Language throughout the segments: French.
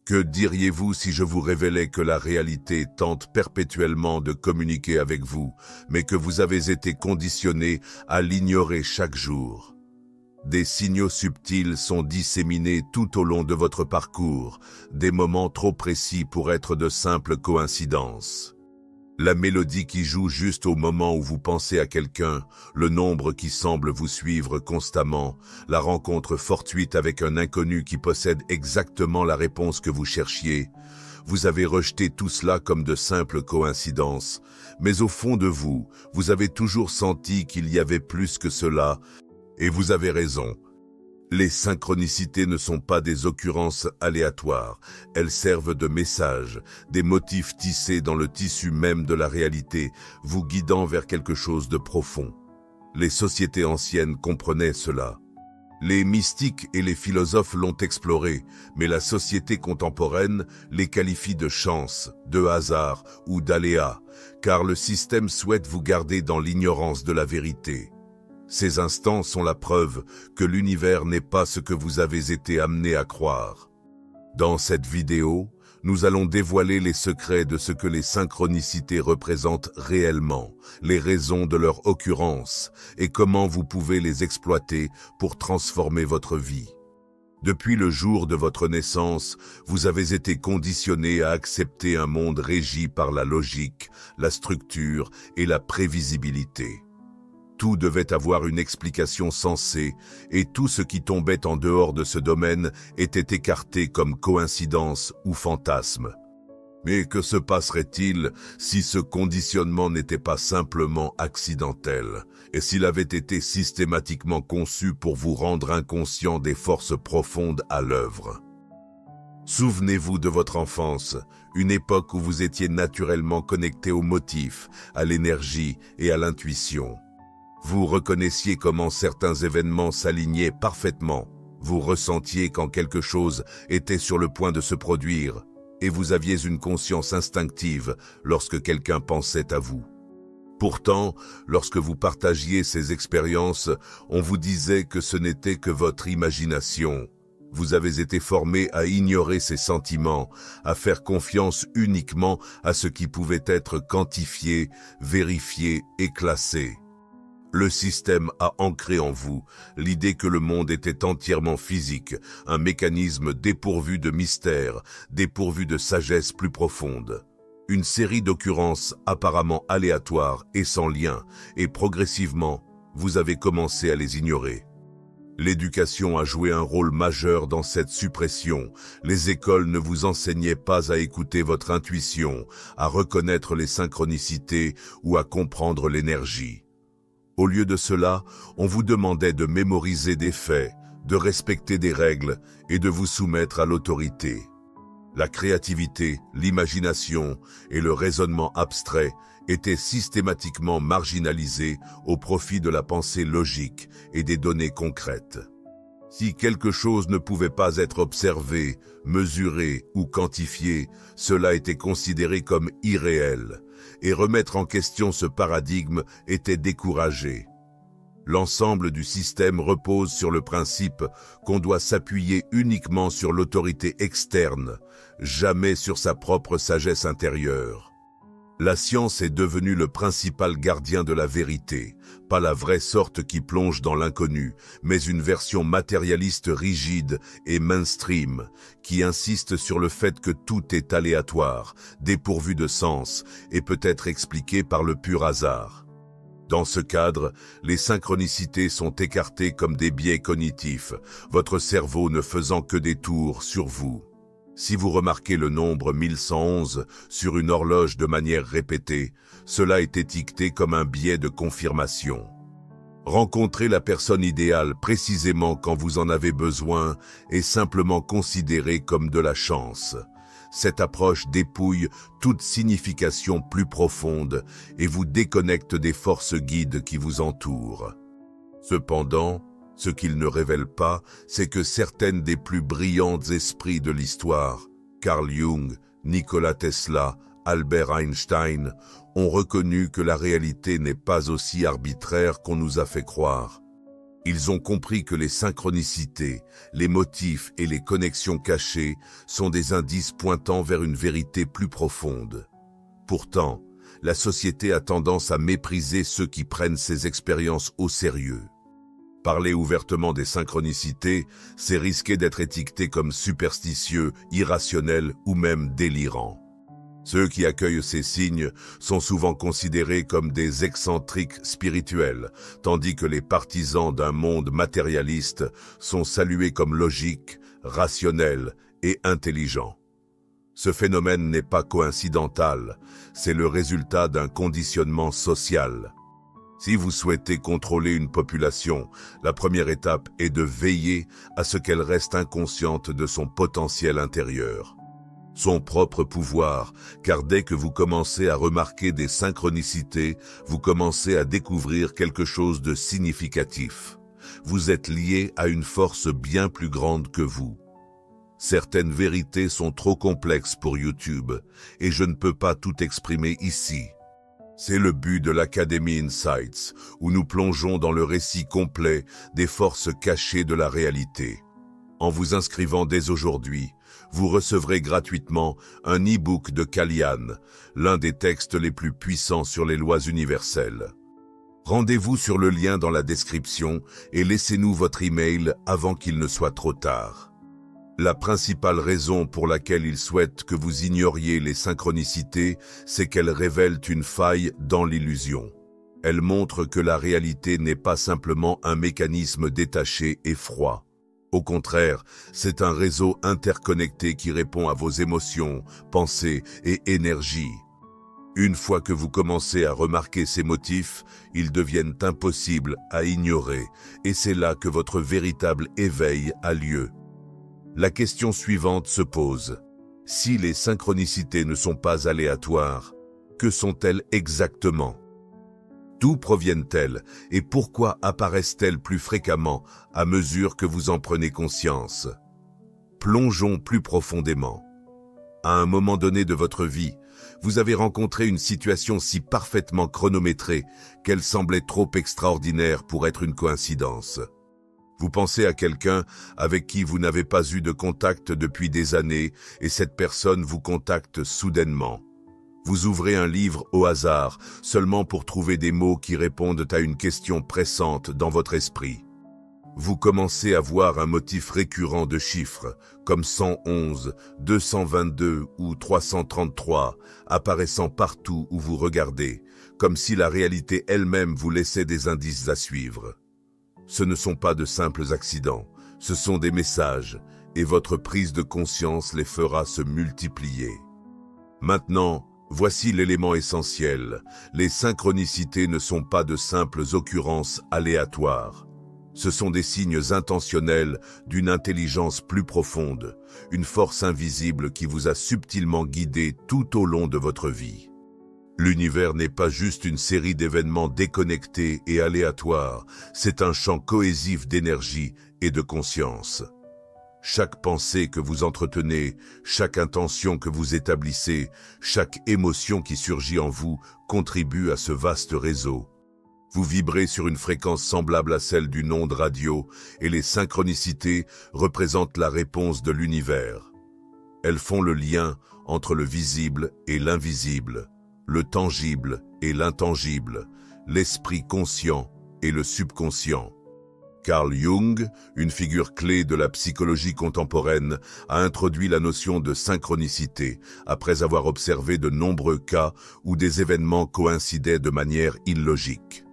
Que diriez-vous si je vous révélais que la réalité tente perpétuellement de communiquer avec vous, mais que vous avez été conditionné à l'ignorer chaque jour? Des signaux subtils sont disséminés tout au long de votre parcours, des moments trop précis pour être de simples coïncidences. La mélodie qui joue juste au moment où vous pensez à quelqu'un, le nombre qui semble vous suivre constamment, la rencontre fortuite avec un inconnu qui possède exactement la réponse que vous cherchiez. Vous avez rejeté tout cela comme de simples coïncidences, mais au fond de vous, vous avez toujours senti qu'il y avait plus que cela, et vous avez raison. Les synchronicités ne sont pas des occurrences aléatoires, elles servent de messages, des motifs tissés dans le tissu même de la réalité, vous guidant vers quelque chose de profond. Les sociétés anciennes comprenaient cela. Les mystiques et les philosophes l'ont exploré, mais la société contemporaine les qualifie de chance, de hasard ou d'aléa, car le système souhaite vous garder dans l'ignorance de la vérité. Ces instants sont la preuve que l'univers n'est pas ce que vous avez été amené à croire. Dans cette vidéo, nous allons dévoiler les secrets de ce que les synchronicités représentent réellement, les raisons de leur occurrence et comment vous pouvez les exploiter pour transformer votre vie. Depuis le jour de votre naissance, vous avez été conditionné à accepter un monde régi par la logique, la structure et la prévisibilité. Tout devait avoir une explication sensée, et tout ce qui tombait en dehors de ce domaine était écarté comme coïncidence ou fantasme. Mais que se passerait-il si ce conditionnement n'était pas simplement accidentel, et s'il avait été systématiquement conçu pour vous rendre inconscient des forces profondes à l'œuvre? Souvenez-vous de votre enfance, une époque où vous étiez naturellement connecté aux motifs, à l'énergie et à l'intuition. Vous reconnaissiez comment certains événements s'alignaient parfaitement. Vous ressentiez quand quelque chose était sur le point de se produire, et vous aviez une conscience instinctive lorsque quelqu'un pensait à vous. Pourtant, lorsque vous partagiez ces expériences, on vous disait que ce n'était que votre imagination. Vous avez été formé à ignorer ces sentiments, à faire confiance uniquement à ce qui pouvait être quantifié, vérifié et classé. Le système a ancré en vous l'idée que le monde était entièrement physique, un mécanisme dépourvu de mystère, dépourvu de sagesse plus profonde. Une série d'occurrences apparemment aléatoires et sans lien, et progressivement, vous avez commencé à les ignorer. L'éducation a joué un rôle majeur dans cette suppression. Les écoles ne vous enseignaient pas à écouter votre intuition, à reconnaître les synchronicités ou à comprendre l'énergie. Au lieu de cela, on vous demandait de mémoriser des faits, de respecter des règles et de vous soumettre à l'autorité. La créativité, l'imagination et le raisonnement abstrait étaient systématiquement marginalisés au profit de la pensée logique et des données concrètes. Si quelque chose ne pouvait pas être observé, mesuré ou quantifié, cela était considéré comme irréel, et remettre en question ce paradigme était découragé. L'ensemble du système repose sur le principe qu'on doit s'appuyer uniquement sur l'autorité externe, jamais sur sa propre sagesse intérieure. La science est devenue le principal gardien de la vérité, pas la vraie sorte qui plonge dans l'inconnu, mais une version matérialiste rigide et mainstream, qui insiste sur le fait que tout est aléatoire, dépourvu de sens, et peut être expliqué par le pur hasard. Dans ce cadre, les synchronicités sont écartées comme des biais cognitifs, votre cerveau ne faisant que des tours sur vous. Si vous remarquez le nombre 1111 sur une horloge de manière répétée, cela est étiqueté comme un biais de confirmation. Rencontrer la personne idéale précisément quand vous en avez besoin est simplement considéré comme de la chance. Cette approche dépouille toute signification plus profonde et vous déconnecte des forces guides qui vous entourent. Cependant, ce qu'il ne révèle pas, c'est que certaines des plus brillants esprits de l'histoire, Carl Jung, Nikola Tesla, Albert Einstein, ont reconnu que la réalité n'est pas aussi arbitraire qu'on nous a fait croire. Ils ont compris que les synchronicités, les motifs et les connexions cachées sont des indices pointant vers une vérité plus profonde. Pourtant, la société a tendance à mépriser ceux qui prennent ces expériences au sérieux. Parler ouvertement des synchronicités, c'est risquer d'être étiqueté comme superstitieux, irrationnel ou même délirant. Ceux qui accueillent ces signes sont souvent considérés comme des excentriques spirituels, tandis que les partisans d'un monde matérialiste sont salués comme logiques, rationnels et intelligents. Ce phénomène n'est pas coïncidental, c'est le résultat d'un conditionnement social. Si vous souhaitez contrôler une population, la première étape est de veiller à ce qu'elle reste inconsciente de son potentiel intérieur. Son propre pouvoir, car dès que vous commencez à remarquer des synchronicités, vous commencez à découvrir quelque chose de significatif. Vous êtes lié à une force bien plus grande que vous. Certaines vérités sont trop complexes pour YouTube, et je ne peux pas tout exprimer ici. C'est le but de l'Académie Insights, où nous plongeons dans le récit complet des forces cachées de la réalité. En vous inscrivant dès aujourd'hui, vous recevrez gratuitement un e-book de Kalian, l'un des textes les plus puissants sur les lois universelles. Rendez-vous sur le lien dans la description et laissez-nous votre email avant qu'il ne soit trop tard. La principale raison pour laquelle il souhaite que vous ignoriez les synchronicités, c'est qu'elles révèlent une faille dans l'illusion. Elles montrent que la réalité n'est pas simplement un mécanisme détaché et froid. Au contraire, c'est un réseau interconnecté qui répond à vos émotions, pensées et énergies. Une fois que vous commencez à remarquer ces motifs, ils deviennent impossibles à ignorer, et c'est là que votre véritable éveil a lieu. La question suivante se pose. Si les synchronicités ne sont pas aléatoires, que sont-elles exactement? D'où proviennent-elles et pourquoi apparaissent-elles plus fréquemment à mesure que vous en prenez conscience? Plongeons plus profondément. À un moment donné de votre vie, vous avez rencontré une situation si parfaitement chronométrée qu'elle semblait trop extraordinaire pour être une coïncidence. Vous pensez à quelqu'un avec qui vous n'avez pas eu de contact depuis des années et cette personne vous contacte soudainement. Vous ouvrez un livre au hasard, seulement pour trouver des mots qui répondent à une question pressante dans votre esprit. Vous commencez à voir un motif récurrent de chiffres, comme 111, 222 ou 333, apparaissant partout où vous regardez, comme si la réalité elle-même vous laissait des indices à suivre. Ce ne sont pas de simples accidents, ce sont des messages, et votre prise de conscience les fera se multiplier. Maintenant, voici l'élément essentiel. Les synchronicités ne sont pas de simples occurrences aléatoires. Ce sont des signes intentionnels d'une intelligence plus profonde, une force invisible qui vous a subtilement guidé tout au long de votre vie. L'univers n'est pas juste une série d'événements déconnectés et aléatoires, c'est un champ cohésif d'énergie et de conscience. Chaque pensée que vous entretenez, chaque intention que vous établissez, chaque émotion qui surgit en vous contribue à ce vaste réseau. Vous vibrez sur une fréquence semblable à celle d'une onde radio et les synchronicités représentent la réponse de l'univers. Elles font le lien entre le visible et l'invisible, le tangible et l'intangible, l'esprit conscient et le subconscient. Carl Jung, une figure clé de la psychologie contemporaine, a introduit la notion de synchronicité après avoir observé de nombreux cas où des événements coïncidaient de manière illogique.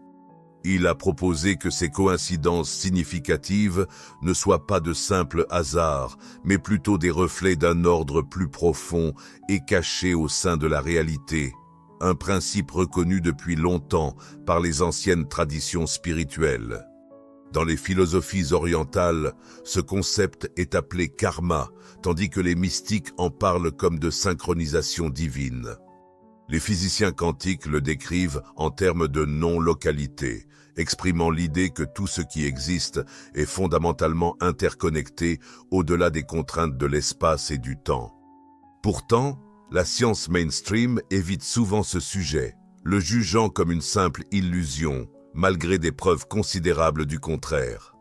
Il a proposé que ces coïncidences significatives ne soient pas de simples hasards, mais plutôt des reflets d'un ordre plus profond et caché au sein de la réalité. Un principe reconnu depuis longtemps par les anciennes traditions spirituelles. Dans les philosophies orientales, ce concept est appelé karma, tandis que les mystiques en parlent comme de synchronisation divine. Les physiciens quantiques le décrivent en termes de non-localité, exprimant l'idée que tout ce qui existe est fondamentalement interconnecté au-delà des contraintes de l'espace et du temps. Pourtant, la science mainstream évite souvent ce sujet, le jugeant comme une simple illusion, malgré des preuves considérables du contraire.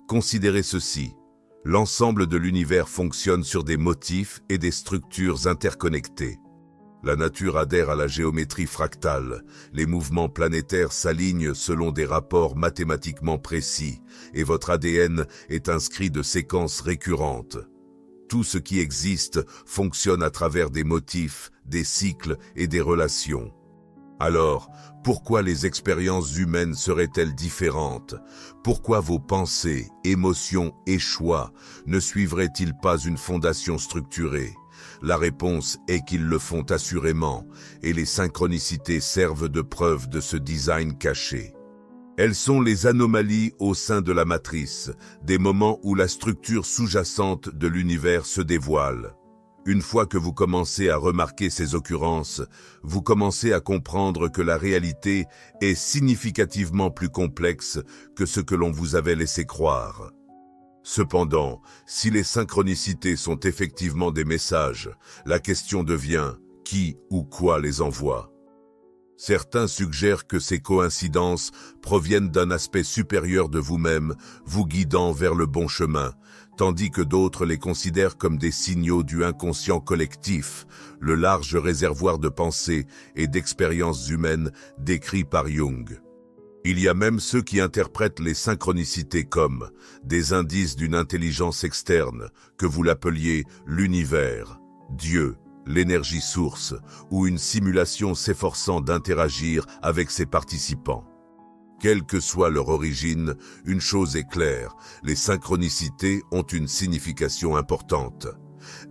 Considérez ceci. L'ensemble de l'univers fonctionne sur des motifs et des structures interconnectées. La nature adhère à la géométrie fractale, les mouvements planétaires s'alignent selon des rapports mathématiquement précis, et votre ADN est inscrit de séquences récurrentes. Tout ce qui existe fonctionne à travers des motifs, des cycles et des relations. Alors, pourquoi les expériences humaines seraient-elles différentes? Pourquoi vos pensées, émotions et choix ne suivraient-ils pas une fondation structurée? La réponse est qu'ils le font assurément, et les synchronicités servent de preuve de ce design caché. Elles sont les anomalies au sein de la matrice, des moments où la structure sous-jacente de l'univers se dévoile. Une fois que vous commencez à remarquer ces occurrences, vous commencez à comprendre que la réalité est significativement plus complexe que ce que l'on vous avait laissé croire. Cependant, si les synchronicités sont effectivement des messages, la question devient qui ou quoi les envoie. Certains suggèrent que ces coïncidences proviennent d'un aspect supérieur de vous-même, vous guidant vers le bon chemin, tandis que d'autres les considèrent comme des signaux du inconscient collectif, le large réservoir de pensées et d'expériences humaines décrit par Jung. Il y a même ceux qui interprètent les synchronicités comme des indices d'une intelligence externe, que vous l'appeliez l'univers, Dieu, l'énergie source, ou une simulation s'efforçant d'interagir avec ses participants. Quelle que soit leur origine, une chose est claire, les synchronicités ont une signification importante.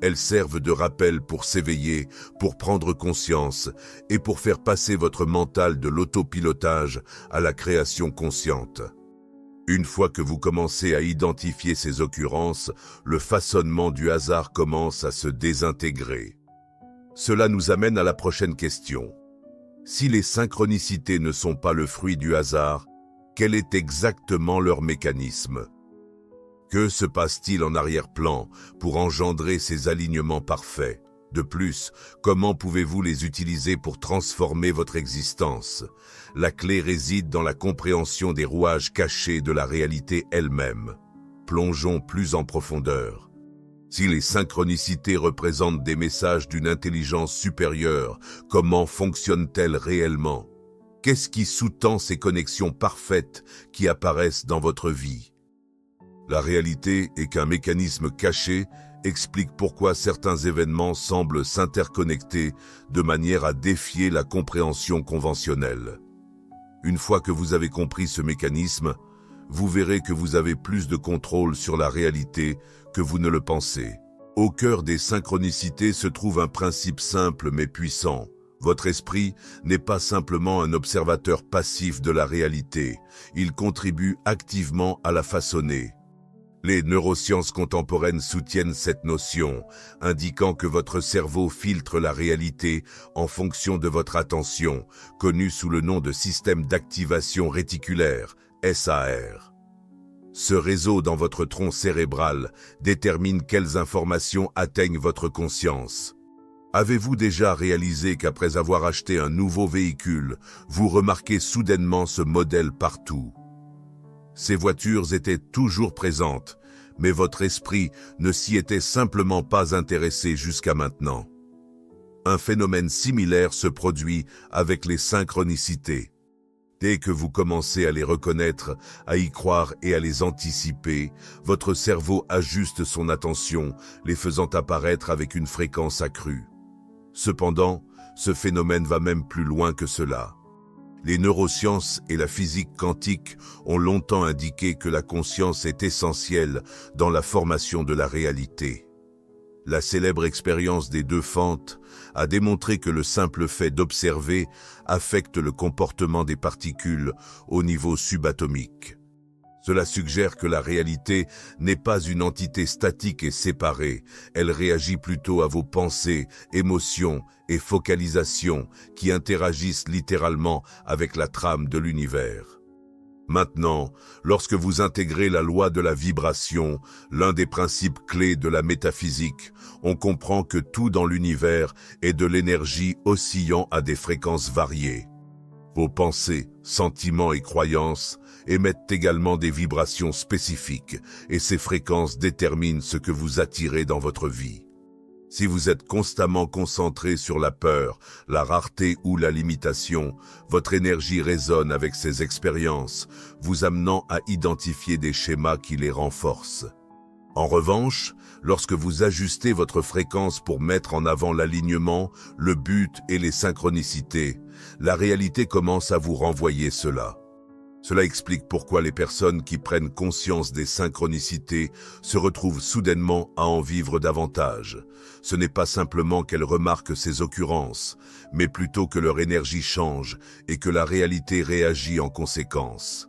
Elles servent de rappel pour s'éveiller, pour prendre conscience et pour faire passer votre mental de l'autopilotage à la création consciente. Une fois que vous commencez à identifier ces occurrences, le façonnement du hasard commence à se désintégrer. Cela nous amène à la prochaine question. Si les synchronicités ne sont pas le fruit du hasard, quel est exactement leur mécanisme? Que se passe-t-il en arrière-plan pour engendrer ces alignements parfaits? De plus, comment pouvez-vous les utiliser pour transformer votre existence? La clé réside dans la compréhension des rouages cachés de la réalité elle-même. Plongeons plus en profondeur. Si les synchronicités représentent des messages d'une intelligence supérieure, comment fonctionnent-elles réellement? Qu'est-ce qui sous-tend ces connexions parfaites qui apparaissent dans votre vie? La réalité est qu'un mécanisme caché explique pourquoi certains événements semblent s'interconnecter de manière à défier la compréhension conventionnelle. Une fois que vous avez compris ce mécanisme, vous verrez que vous avez plus de contrôle sur la réalité que vous ne le pensez. Au cœur des synchronicités se trouve un principe simple mais puissant. Votre esprit n'est pas simplement un observateur passif de la réalité, il contribue activement à la façonner. Les neurosciences contemporaines soutiennent cette notion, indiquant que votre cerveau filtre la réalité en fonction de votre attention, connue sous le nom de système d'activation réticulaire, SAR. Ce réseau dans votre tronc cérébral détermine quelles informations atteignent votre conscience. Avez-vous déjà réalisé qu'après avoir acheté un nouveau véhicule, vous remarquez soudainement ce modèle partout? Ces voitures étaient toujours présentes, mais votre esprit ne s'y était simplement pas intéressé jusqu'à maintenant. Un phénomène similaire se produit avec les synchronicités. Dès que vous commencez à les reconnaître, à y croire et à les anticiper, votre cerveau ajuste son attention, les faisant apparaître avec une fréquence accrue. Cependant, ce phénomène va même plus loin que cela. Les neurosciences et la physique quantique ont longtemps indiqué que la conscience est essentielle dans la formation de la réalité. La célèbre expérience des deux fentes a démontré que le simple fait d'observer affecte le comportement des particules au niveau subatomique. Cela suggère que la réalité n'est pas une entité statique et séparée, elle réagit plutôt à vos pensées, émotions et focalisations qui interagissent littéralement avec la trame de l'univers. Maintenant, lorsque vous intégrez la loi de la vibration, l'un des principes clés de la métaphysique, on comprend que tout dans l'univers est de l'énergie oscillant à des fréquences variées. Vos pensées, sentiments et croyances émettent également des vibrations spécifiques et ces fréquences déterminent ce que vous attirez dans votre vie. Si vous êtes constamment concentré sur la peur, la rareté ou la limitation, votre énergie résonne avec ces expériences, vous amenant à identifier des schémas qui les renforcent. En revanche, lorsque vous ajustez votre fréquence pour mettre en avant l'alignement, le but et les synchronicités, la réalité commence à vous renvoyer cela. Cela explique pourquoi les personnes qui prennent conscience des synchronicités se retrouvent soudainement à en vivre davantage. Ce n'est pas simplement qu'elles remarquent ces occurrences, mais plutôt que leur énergie change et que la réalité réagit en conséquence.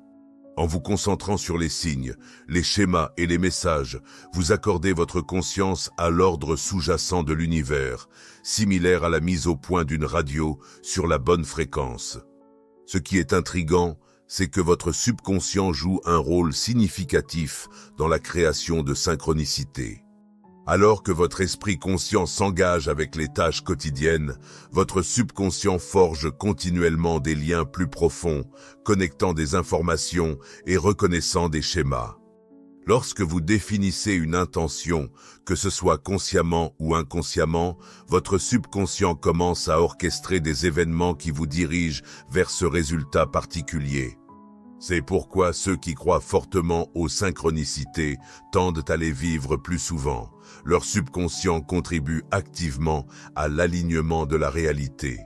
En vous concentrant sur les signes, les schémas et les messages, vous accordez votre conscience à l'ordre sous-jacent de l'univers, similaire à la mise au point d'une radio sur la bonne fréquence. Ce qui est intriguant, c'est que votre subconscient joue un rôle significatif dans la création de synchronicités. Alors que votre esprit conscient s'engage avec les tâches quotidiennes, votre subconscient forge continuellement des liens plus profonds, connectant des informations et reconnaissant des schémas. Lorsque vous définissez une intention, que ce soit consciemment ou inconsciemment, votre subconscient commence à orchestrer des événements qui vous dirigent vers ce résultat particulier. C'est pourquoi ceux qui croient fortement aux synchronicités tendent à les vivre plus souvent. Leur subconscient contribue activement à l'alignement de la réalité.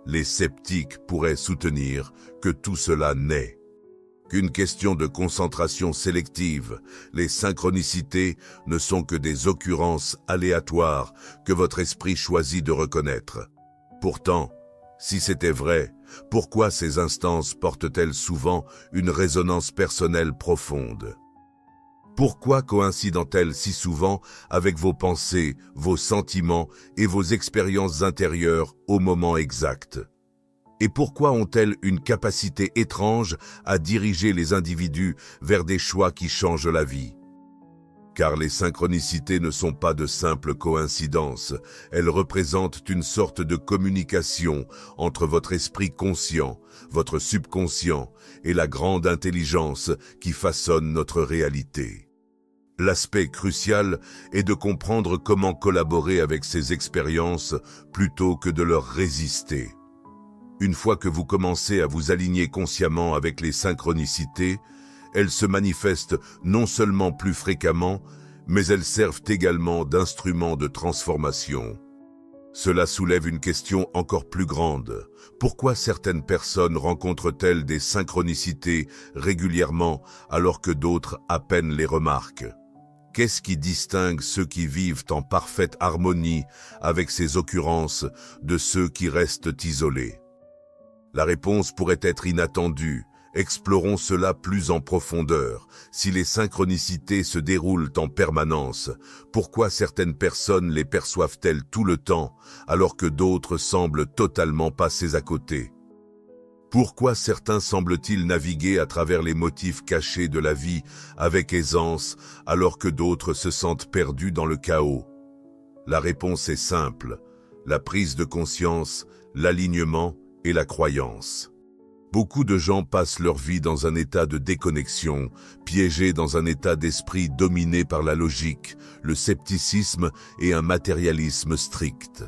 Les sceptiques pourraient soutenir que tout cela n'est qu'une question de concentration sélective. Les synchronicités ne sont que des occurrences aléatoires que votre esprit choisit de reconnaître. Pourtant, si c'était vrai, pourquoi ces instances portent-elles souvent une résonance personnelle profonde? Pourquoi coïncident-elles si souvent avec vos pensées, vos sentiments et vos expériences intérieures au moment exact? Et pourquoi ont-elles une capacité étrange à diriger les individus vers des choix qui changent la vie? Car les synchronicités ne sont pas de simples coïncidences, elles représentent une sorte de communication entre votre esprit conscient, votre subconscient et la grande intelligence qui façonne notre réalité. L'aspect crucial est de comprendre comment collaborer avec ces expériences plutôt que de leur résister. Une fois que vous commencez à vous aligner consciemment avec les synchronicités, elles se manifestent non seulement plus fréquemment, mais elles servent également d'instruments de transformation. Cela soulève une question encore plus grande. Pourquoi certaines personnes rencontrent-elles des synchronicités régulièrement alors que d'autres à peine les remarquent? Qu'est-ce qui distingue ceux qui vivent en parfaite harmonie avec ces occurrences de ceux qui restent isolés? La réponse pourrait être inattendue. Explorons cela plus en profondeur. Si les synchronicités se déroulent en permanence, pourquoi certaines personnes les perçoivent-elles tout le temps, alors que d'autres semblent totalement passer à côté? Pourquoi certains semblent-ils naviguer à travers les motifs cachés de la vie avec aisance, alors que d'autres se sentent perdus dans le chaos? La réponse est simple: la prise de conscience, l'alignement et la croyance. Beaucoup de gens passent leur vie dans un état de déconnexion, piégés dans un état d'esprit dominé par la logique, le scepticisme et un matérialisme strict.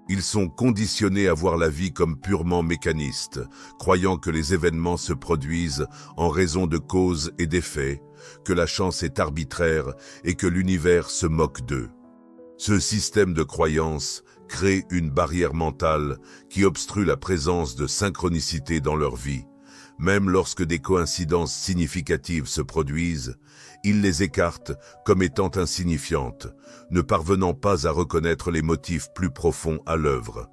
Ils sont conditionnés à voir la vie comme purement mécaniste, croyant que les événements se produisent en raison de causes et d'effets, que la chance est arbitraire et que l'univers se moque d'eux. Ce système de croyance crée une barrière mentale qui obstrue la présence de synchronicité dans leur vie. Même lorsque des coïncidences significatives se produisent, ils les écartent comme étant insignifiantes, ne parvenant pas à reconnaître les motifs plus profonds à l'œuvre.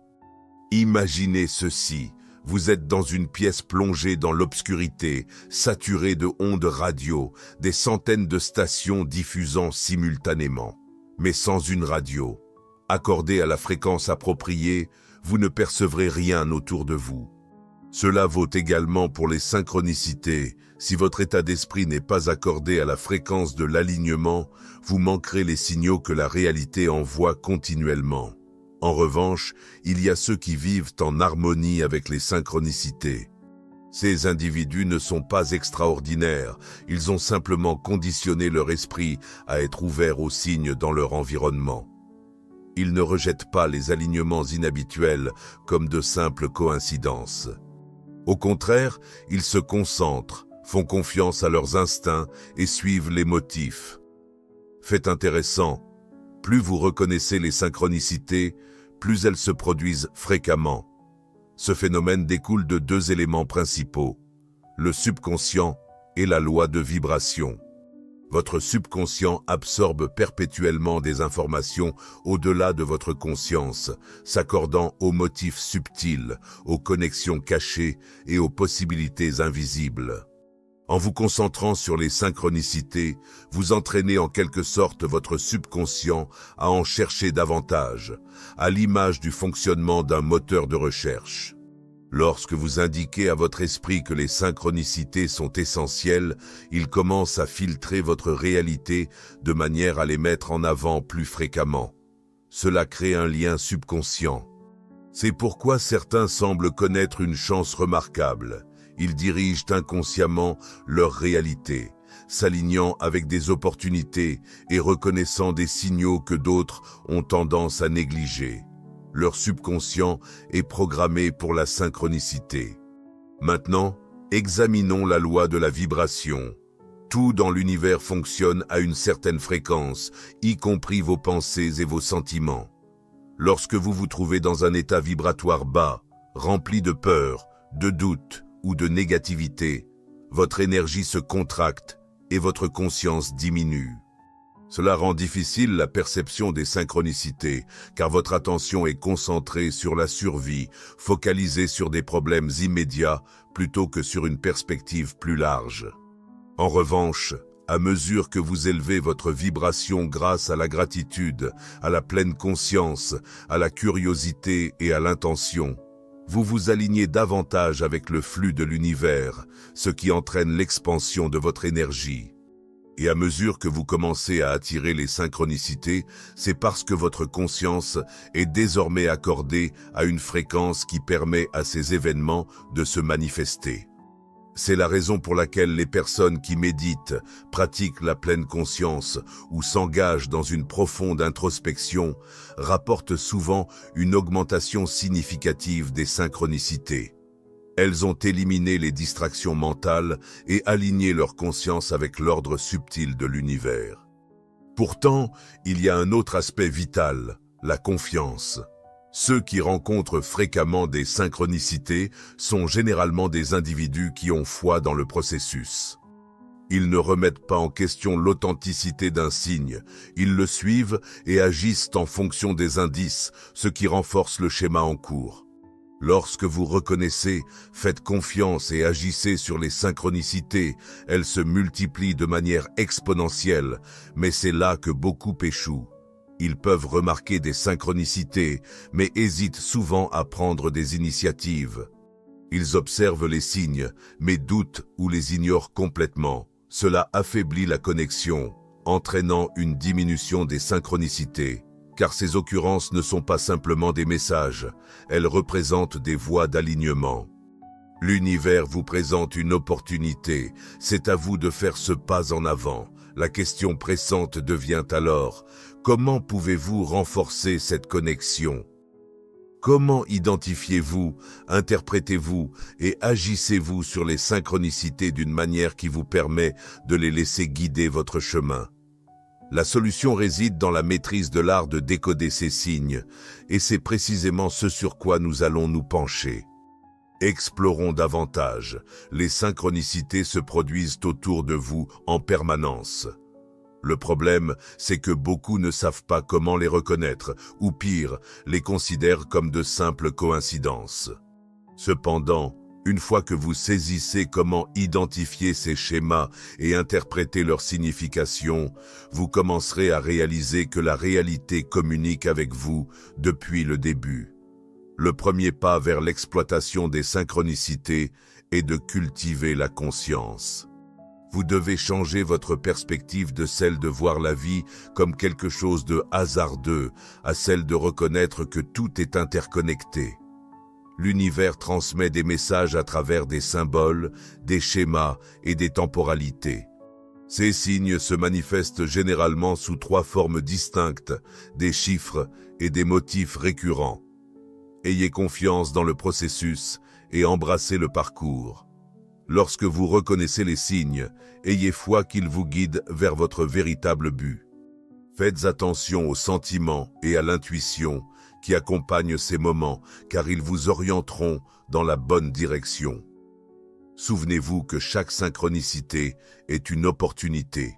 Imaginez ceci: vous êtes dans une pièce plongée dans l'obscurité, saturée de ondes radio, des centaines de stations diffusant simultanément. Mais sans une radio accordée à la fréquence appropriée, vous ne percevrez rien autour de vous. Cela vaut également pour les synchronicités. Si votre état d'esprit n'est pas accordé à la fréquence de l'alignement, vous manquerez les signaux que la réalité envoie continuellement. En revanche, il y a ceux qui vivent en harmonie avec les synchronicités. Ces individus ne sont pas extraordinaires, ils ont simplement conditionné leur esprit à être ouvert aux signes dans leur environnement. Ils ne rejettent pas les alignements inhabituels comme de simples coïncidences. Au contraire, ils se concentrent, font confiance à leurs instincts et suivent les motifs. Fait intéressant, plus vous reconnaissez les synchronicités, plus elles se produisent fréquemment. Ce phénomène découle de deux éléments principaux, le subconscient et la loi de vibration. Votre subconscient absorbe perpétuellement des informations au-delà de votre conscience, s'accordant aux motifs subtils, aux connexions cachées et aux possibilités invisibles. En vous concentrant sur les synchronicités, vous entraînez en quelque sorte votre subconscient à en chercher davantage, à l'image du fonctionnement d'un moteur de recherche. Lorsque vous indiquez à votre esprit que les synchronicités sont essentielles, il commence à filtrer votre réalité de manière à les mettre en avant plus fréquemment. Cela crée un lien subconscient. C'est pourquoi certains semblent connaître une chance remarquable. Ils dirigent inconsciemment leur réalité, s'alignant avec des opportunités et reconnaissant des signaux que d'autres ont tendance à négliger. Leur subconscient est programmé pour la synchronicité. Maintenant, examinons la loi de la vibration. Tout dans l'univers fonctionne à une certaine fréquence, y compris vos pensées et vos sentiments. Lorsque vous vous trouvez dans un état vibratoire bas, rempli de peur, de doute ou de négativité, votre énergie se contracte et votre conscience diminue. Cela rend difficile la perception des synchronicités, car votre attention est concentrée sur la survie, focalisée sur des problèmes immédiats plutôt que sur une perspective plus large. En revanche, à mesure que vous élevez votre vibration grâce à la gratitude, à la pleine conscience, à la curiosité et à l'intention, vous vous alignez davantage avec le flux de l'univers, ce qui entraîne l'expansion de votre énergie. Et à mesure que vous commencez à attirer les synchronicités, c'est parce que votre conscience est désormais accordée à une fréquence qui permet à ces événements de se manifester. C'est la raison pour laquelle les personnes qui méditent, pratiquent la pleine conscience ou s'engagent dans une profonde introspection rapportent souvent une augmentation significative des synchronicités. Elles ont éliminé les distractions mentales et aligné leur conscience avec l'ordre subtil de l'univers. Pourtant, il y a un autre aspect vital, la confiance. Ceux qui rencontrent fréquemment des synchronicités sont généralement des individus qui ont foi dans le processus. Ils ne remettent pas en question l'authenticité d'un signe, ils le suivent et agissent en fonction des indices, ce qui renforce le schéma en cours. Lorsque vous reconnaissez, faites confiance et agissez sur les synchronicités, elles se multiplient de manière exponentielle, mais c'est là que beaucoup échouent. Ils peuvent remarquer des synchronicités, mais hésitent souvent à prendre des initiatives. Ils observent les signes, mais doutent ou les ignorent complètement. Cela affaiblit la connexion, entraînant une diminution des synchronicités. Car ces occurrences ne sont pas simplement des messages, elles représentent des voies d'alignement. L'univers vous présente une opportunité, c'est à vous de faire ce pas en avant. La question pressante devient alors, comment pouvez-vous renforcer cette connexion? Comment identifiez-vous, interprétez-vous et agissez-vous sur les synchronicités d'une manière qui vous permet de les laisser guider votre chemin? La solution réside dans la maîtrise de l'art de décoder ces signes, et c'est précisément ce sur quoi nous allons nous pencher. Explorons davantage. Les synchronicités se produisent autour de vous en permanence. Le problème, c'est que beaucoup ne savent pas comment les reconnaître, ou pire, les considèrent comme de simples coïncidences. Cependant, une fois que vous saisissez comment identifier ces schémas et interpréter leur signification, vous commencerez à réaliser que la réalité communique avec vous depuis le début. Le premier pas vers l'exploitation des synchronicités est de cultiver la conscience. Vous devez changer votre perspective de celle de voir la vie comme quelque chose de hasardeux à celle de reconnaître que tout est interconnecté. L'univers transmet des messages à travers des symboles, des schémas et des temporalités. Ces signes se manifestent généralement sous 3 formes distinctes, des chiffres et des motifs récurrents. Ayez confiance dans le processus et embrassez le parcours. Lorsque vous reconnaissez les signes, ayez foi qu'ils vous guident vers votre véritable but. Faites attention aux sentiments et à l'intuition qui accompagnent ces moments, car ils vous orienteront dans la bonne direction. Souvenez-vous que chaque synchronicité est une opportunité,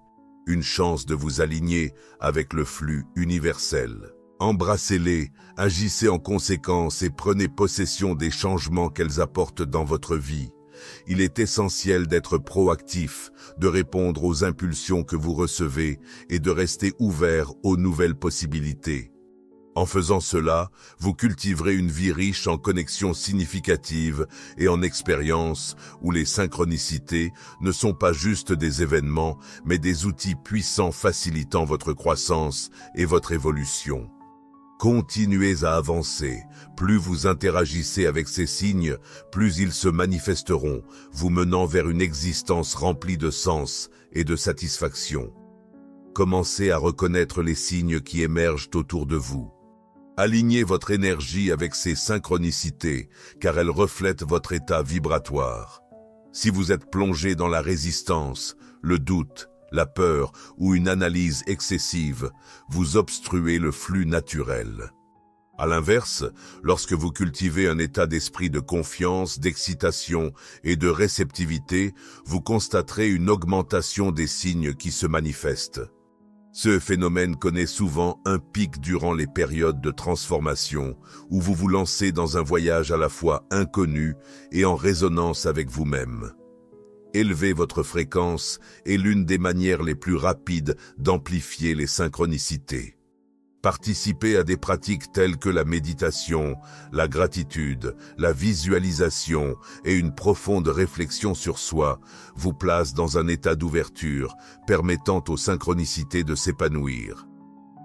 une chance de vous aligner avec le flux universel. Embrassez-les, agissez en conséquence et prenez possession des changements qu'elles apportent dans votre vie. Il est essentiel d'être proactif, de répondre aux impulsions que vous recevez et de rester ouvert aux nouvelles possibilités. En faisant cela, vous cultiverez une vie riche en connexions significatives et en expériences où les synchronicités ne sont pas juste des événements, mais des outils puissants facilitant votre croissance et votre évolution. Continuez à avancer. Plus vous interagissez avec ces signes, plus ils se manifesteront, vous menant vers une existence remplie de sens et de satisfaction. Commencez à reconnaître les signes qui émergent autour de vous. Alignez votre énergie avec ces synchronicités, car elles reflètent votre état vibratoire. Si vous êtes plongé dans la résistance, le doute, la peur ou une analyse excessive, vous obstruez le flux naturel. À l'inverse, lorsque vous cultivez un état d'esprit de confiance, d'excitation et de réceptivité, vous constaterez une augmentation des signes qui se manifestent. Ce phénomène connaît souvent un pic durant les périodes de transformation, où vous vous lancez dans un voyage à la fois inconnu et en résonance avec vous-même. Élever votre fréquence est l'une des manières les plus rapides d'amplifier les synchronicités. Participez à des pratiques telles que la méditation, la gratitude, la visualisation et une profonde réflexion sur soi vous place dans un état d'ouverture permettant aux synchronicités de s'épanouir.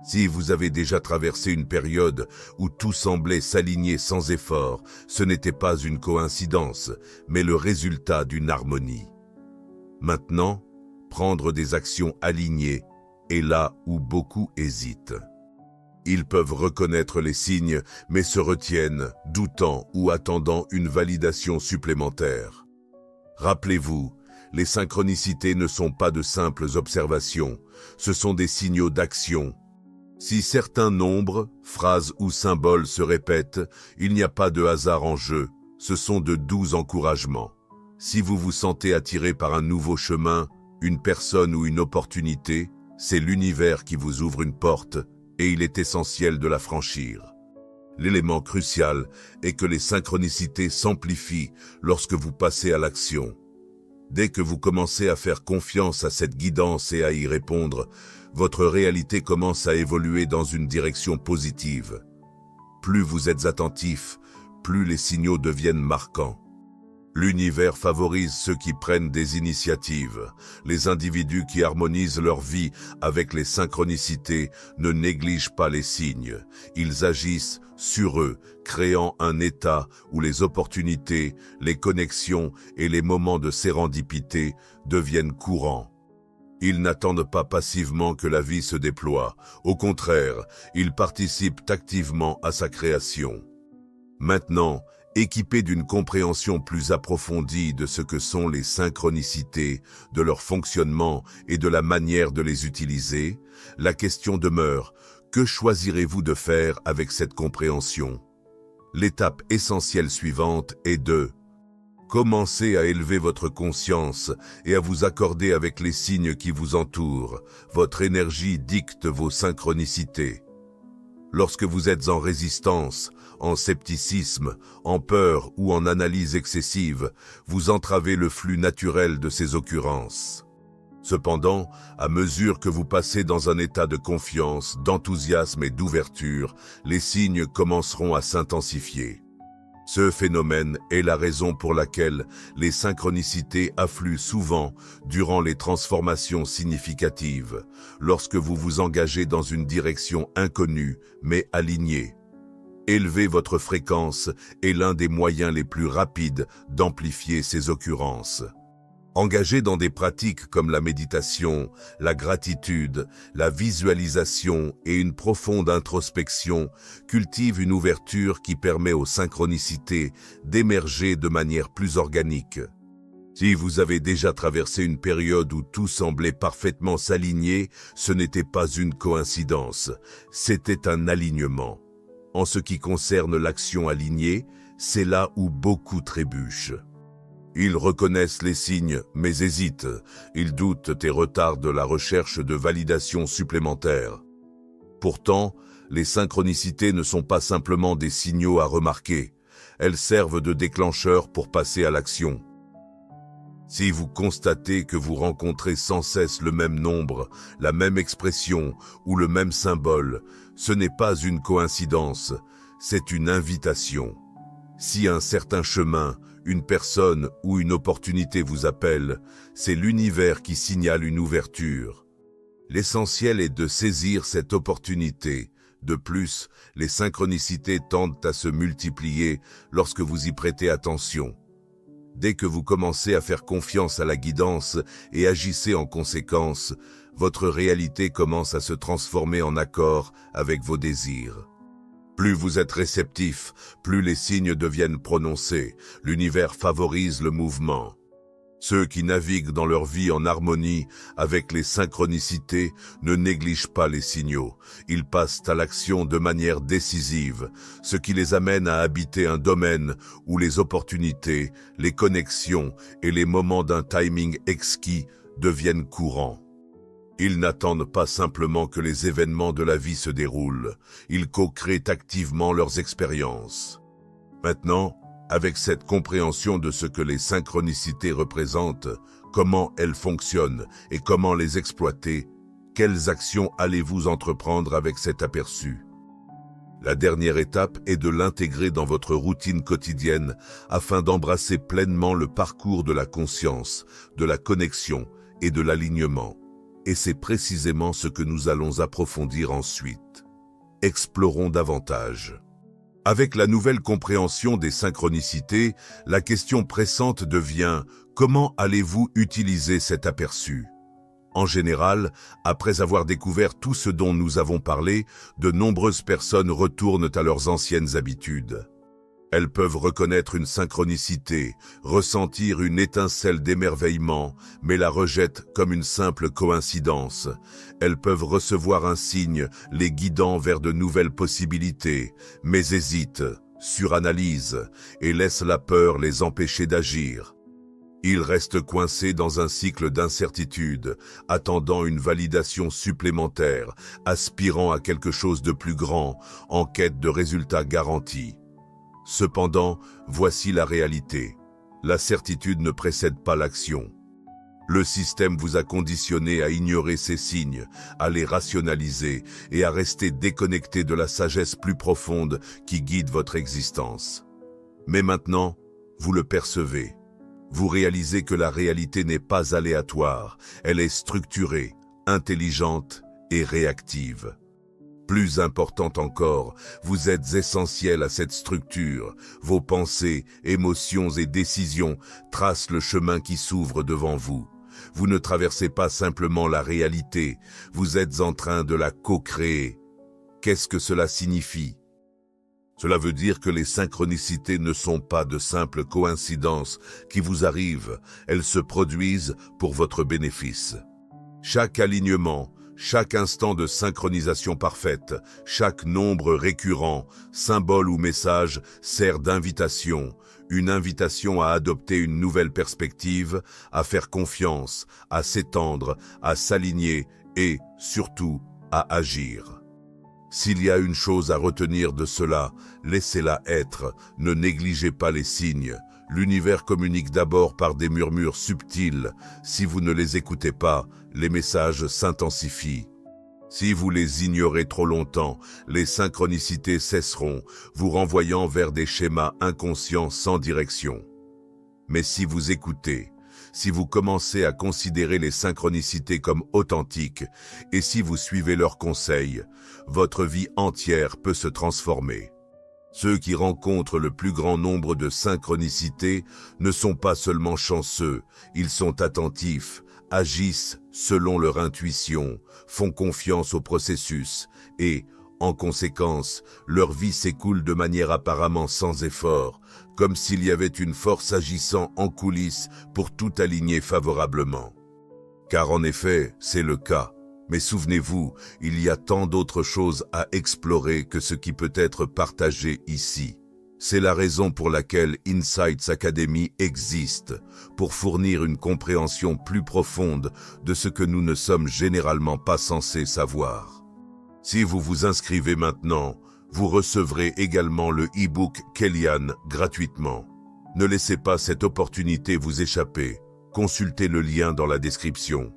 Si vous avez déjà traversé une période où tout semblait s'aligner sans effort, ce n'était pas une coïncidence, mais le résultat d'une harmonie. Maintenant, prendre des actions alignées est là où beaucoup hésitent. Ils peuvent reconnaître les signes, mais se retiennent, doutant ou attendant une validation supplémentaire. Rappelez-vous, les synchronicités ne sont pas de simples observations, ce sont des signaux d'action. Si certains nombres, phrases ou symboles se répètent, il n'y a pas de hasard en jeu, ce sont de doux encouragements. Si vous vous sentez attiré par un nouveau chemin, une personne ou une opportunité, c'est l'univers qui vous ouvre une porte et il est essentiel de la franchir. L'élément crucial est que les synchronicités s'amplifient lorsque vous passez à l'action. Dès que vous commencez à faire confiance à cette guidance et à y répondre, votre réalité commence à évoluer dans une direction positive. Plus vous êtes attentif, plus les signaux deviennent marquants. L'univers favorise ceux qui prennent des initiatives. Les individus qui harmonisent leur vie avec les synchronicités ne négligent pas les signes. Ils agissent sur eux, créant un état où les opportunités, les connexions et les moments de sérendipité deviennent courants. Ils n'attendent pas passivement que la vie se déploie. Au contraire, ils participent activement à sa création. Maintenant, équipés d'une compréhension plus approfondie de ce que sont les synchronicités, de leur fonctionnement et de la manière de les utiliser, la question demeure, que choisirez-vous de faire avec cette compréhension? L'étape essentielle suivante est de commencer à élever votre conscience et à vous accorder avec les signes qui vous entourent. Votre énergie dicte vos synchronicités. Lorsque vous êtes en résistance, en scepticisme, en peur ou en analyse excessive, vous entravez le flux naturel de ces occurrences. Cependant, à mesure que vous passez dans un état de confiance, d'enthousiasme et d'ouverture, les signes commenceront à s'intensifier. Ce phénomène est la raison pour laquelle les synchronicités affluent souvent durant les transformations significatives, lorsque vous vous engagez dans une direction inconnue mais alignée. Élever votre fréquence est l'un des moyens les plus rapides d'amplifier ces occurrences. Engagez dans des pratiques comme la méditation, la gratitude, la visualisation et une profonde introspection cultive une ouverture qui permet aux synchronicités d'émerger de manière plus organique. Si vous avez déjà traversé une période où tout semblait parfaitement s'aligner, ce n'était pas une coïncidence, c'était un alignement. En ce qui concerne l'action alignée, c'est là où beaucoup trébuchent. Ils reconnaissent les signes, mais hésitent. Ils doutent et retardent la recherche de validation supplémentaire. Pourtant, les synchronicités ne sont pas simplement des signaux à remarquer. Elles servent de déclencheur pour passer à l'action. Si vous constatez que vous rencontrez sans cesse le même nombre, la même expression ou le même symbole, ce n'est pas une coïncidence, c'est une invitation. Si un certain chemin, une personne ou une opportunité vous appelle, c'est l'univers qui signale une ouverture. L'essentiel est de saisir cette opportunité. De plus, les synchronicités tendent à se multiplier lorsque vous y prêtez attention. Dès que vous commencez à faire confiance à la guidance et agissez en conséquence, votre réalité commence à se transformer en accord avec vos désirs. Plus vous êtes réceptif, plus les signes deviennent prononcés. L'univers favorise le mouvement. Ceux qui naviguent dans leur vie en harmonie avec les synchronicités ne négligent pas les signaux. Ils passent à l'action de manière décisive, ce qui les amène à habiter un domaine où les opportunités, les connexions et les moments d'un timing exquis deviennent courants. Ils n'attendent pas simplement que les événements de la vie se déroulent, ils co-créent activement leurs expériences. Maintenant, avec cette compréhension de ce que les synchronicités représentent, comment elles fonctionnent et comment les exploiter, quelles actions allez-vous entreprendre avec cet aperçu? La dernière étape est de l'intégrer dans votre routine quotidienne afin d'embrasser pleinement le parcours de la conscience, de la connexion et de l'alignement. Et c'est précisément ce que nous allons approfondir ensuite. Explorons davantage. Avec la nouvelle compréhension des synchronicités, la question pressante devient « Comment allez-vous utiliser cet aperçu ?» En général, après avoir découvert tout ce dont nous avons parlé, de nombreuses personnes retournent à leurs anciennes habitudes. Elles peuvent reconnaître une synchronicité, ressentir une étincelle d'émerveillement, mais la rejettent comme une simple coïncidence. Elles peuvent recevoir un signe, les guidant vers de nouvelles possibilités, mais hésitent, suranalysent et laissent la peur les empêcher d'agir. Ils restent coincés dans un cycle d'incertitude, attendant une validation supplémentaire, aspirant à quelque chose de plus grand, en quête de résultats garantis. Cependant, voici la réalité. La certitude ne précède pas l'action. Le système vous a conditionné à ignorer ces signes, à les rationaliser et à rester déconnecté de la sagesse plus profonde qui guide votre existence. Mais maintenant, vous le percevez. Vous réalisez que la réalité n'est pas aléatoire, elle est structurée, intelligente et réactive. Plus important encore, vous êtes essentiel à cette structure. Vos pensées, émotions et décisions tracent le chemin qui s'ouvre devant vous. Vous ne traversez pas simplement la réalité, vous êtes en train de la co-créer. Qu'est-ce que cela signifie? Cela veut dire que les synchronicités ne sont pas de simples coïncidences qui vous arrivent, elles se produisent pour votre bénéfice. Chaque alignement, chaque instant de synchronisation parfaite, chaque nombre récurrent, symbole ou message sert d'invitation, une invitation à adopter une nouvelle perspective, à faire confiance, à s'étendre, à s'aligner et, surtout, à agir. S'il y a une chose à retenir de cela, laissez-la être, ne négligez pas les signes. L'univers communique d'abord par des murmures subtils. Si vous ne les écoutez pas, les messages s'intensifient. Si vous les ignorez trop longtemps, les synchronicités cesseront, vous renvoyant vers des schémas inconscients sans direction. Mais si vous écoutez, si vous commencez à considérer les synchronicités comme authentiques, et si vous suivez leurs conseils, votre vie entière peut se transformer. Ceux qui rencontrent le plus grand nombre de synchronicités ne sont pas seulement chanceux, ils sont attentifs, agissent selon leur intuition, font confiance au processus et, en conséquence, leur vie s'écoule de manière apparemment sans effort, comme s'il y avait une force agissant en coulisses pour tout aligner favorablement. Car en effet, c'est le cas. Mais souvenez-vous, il y a tant d'autres choses à explorer que ce qui peut être partagé ici. C'est la raison pour laquelle Insights Academy existe, pour fournir une compréhension plus profonde de ce que nous ne sommes généralement pas censés savoir. Si vous vous inscrivez maintenant, vous recevrez également le e-book Kellyanne gratuitement. Ne laissez pas cette opportunité vous échapper. Consultez le lien dans la description.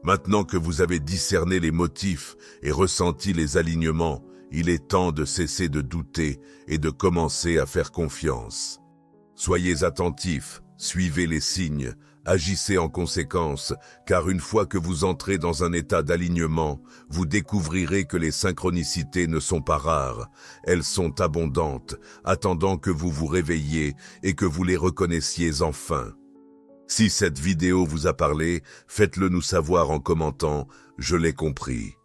Maintenant que vous avez discerné les motifs et ressenti les alignements, il est temps de cesser de douter et de commencer à faire confiance. Soyez attentifs, suivez les signes, agissez en conséquence, car une fois que vous entrez dans un état d'alignement, vous découvrirez que les synchronicités ne sont pas rares, elles sont abondantes, attendant que vous vous réveilliez et que vous les reconnaissiez enfin. Si cette vidéo vous a parlé, faites-le nous savoir en commentant « Je l'ai compris ».